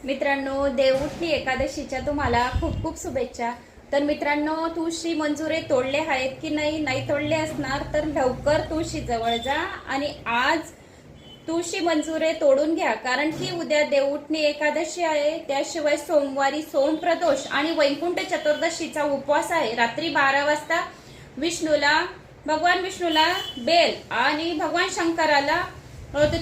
मित्रांनो, देवउठणी एकादशीच्या तुम्हाला खूप खूप शुभेच्छा। तर मित्रांनो, तुळशी मंजुरे तोडले आहेत की नाही तोडले असणार तर लवकर तुळशी जवळ जा आणि आज तुळशी मंजुरे तोडून घ्या, कारण की उद्या देवउठणी एकादशी आहे। त्याशिवाय सोमवारी सोमप्रदोष आणि वैकुंठ चतुर्दशीचा उपवास आहे। रात्री 12 वाजता भगवान विष्णूला बेल आणि भगवान शंकराला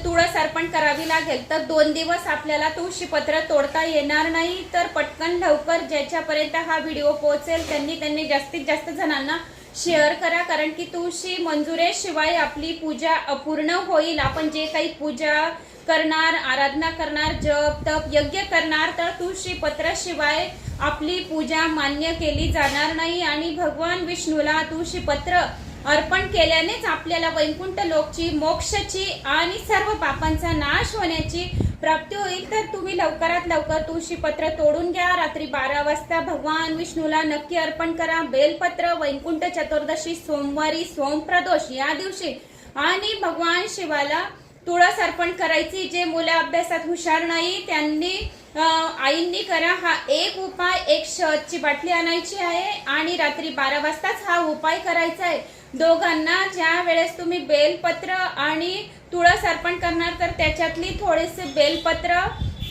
तुळस अर्पण करावी लागेल। तर 2 दिवस आपल्याला तुळशी पत्र तोडता येणार नाही। तर पटकन लवकर ज्याच्यापर्यंत हा व्हिडिओ पोहोचेल त्यांनी जास्तीत जास्त जणांना शेअर करा, कारण की तुळशी मंजुरेशिवाय आपली पूजा अपूर्ण होईल। आपण जे काही पूजा करणार, आराधना करणार, जप तप यज्ञ करणार, तर तुळशी पत्राशिवाय आपली पूजा मान्य केली जाणार नाही। आणि भगवान विष्णूला तुळशी पत्र अर्पण केल्यानेच आपल्याला वैकुंठ लोकची, मोक्षची आणि सर्व पापांचा नाश होण्याची प्राप्ती होईल। तर तुम्ही लवकरात लवकर तुळशी पत्र तोडून घ्या। रात्री 12 वाजता भगवान विष्णूला नक्की अर्पण करा बेलपत्र। वैकुंठ चतुर्दशी सोमवारी सोमप्रदोष या दिवशी आणि भगवान शिवाला तुळस अर्पण करायची। जे मुलं अभ्यासात हुशार नाही त्यांनी आईंनी करा हा एक उपाय। एक शहदची बाटली आणायची आहे आणि रात्री 12 वाजताच हा उपाय करायचा आहे। दोघांना ज्या वेळेस तुम्ही बेलपत्र आणि तुळस अर्पण करणार तर त्याच्यातली थोडेसे बेलपत्र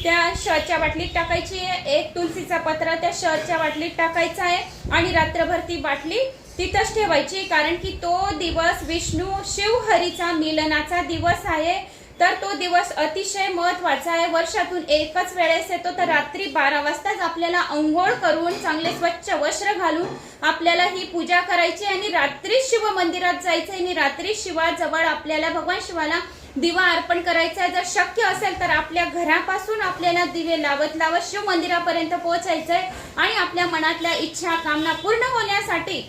त्या शहदच्या बाटलीत टाकायची आहे, एक तुळशीचा पत्र त्या शहदच्या बाटलीत टाकायचा आहे आणि रात्रभर ती बाटली तिथंच ठेवायची, कारण की तो दिवस विष्णू शिव हरीचा मिलनाचा दिवस आहे। तर तो दिवस अतिशय महत्वाचा आहे। वर्षातून एकच वेळेस येतो। तर रात्री 12 वाजताच आपल्याला अंघोळ करून चांगले स्वच्छ वस्त्र घालून आपल्याला ही पूजा करायची आणि रात्री शिव मंदिरात जायचं आणि रात्री शिवाजवळ आपल्याला भगवान शिवाला दिवा अर्पण करायचा। जर शक्य असेल तर आपल्या घरापासून आपल्याला दिवे लावत लावत शिव मंदिरापर्यंत पोहोचायचंय आणि आपल्या मनातल्या इच्छा कामना पूर्ण होण्यासाठी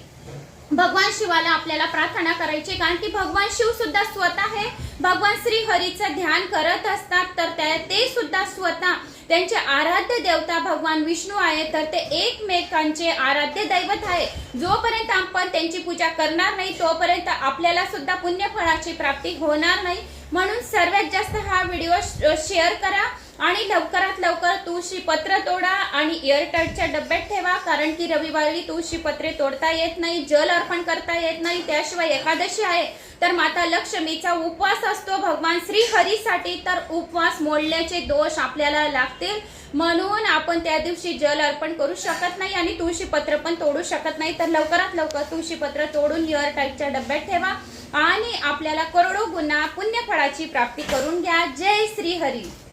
भगवान शिवाला आपल्याला प्रार्थना करायची, कारण की भगवान शिव सुद्धा स्वतः हे भगवान श्री हरीचं ध्यान करत असतात। तर ते सुद्धा स्वतः त्यांचे आराध्य देवता भगवान विष्णू आहे। तर ते एकमेकांचे आराध्य दैवत आहे। जोपर्यंत आपण त्यांची पूजा करणार नाही तोपर्यंत आपल्याला सुद्धा पुण्यफळाची प्राप्ती होणार नाही। म्हणून सर्वात जास्त हा व्हिडिओ शेअर करा आणि लवकरात लवकर तुळशी पत्र तोडा आणि एअरटाईटच्या डब्यात ठेवा, कारण की रविवारी तुळशी पत्रे तोडता येत नाही, जल अर्पण करता येत नाही। त्याशिवाय एकादशी आहे तर माता लक्ष्मीचा उपवास असतो भगवान श्री हरीसाठी। तर उपवास मोडल्याचे दोष आपल्याला लागतील, म्हणून आपण त्या दिवशी जल अर्पण करू शकत नाही आणि तुळशी पत्र पण तोडू शकत नाही। तर लवकरात लवकर तुळशी पत्र तोडून एअरटाईटच्या डब्यात ठेवा आणि आपल्याला करोडो गुना पुण्यफळाची प्राप्ती करून घ्या। जय श्री हरी।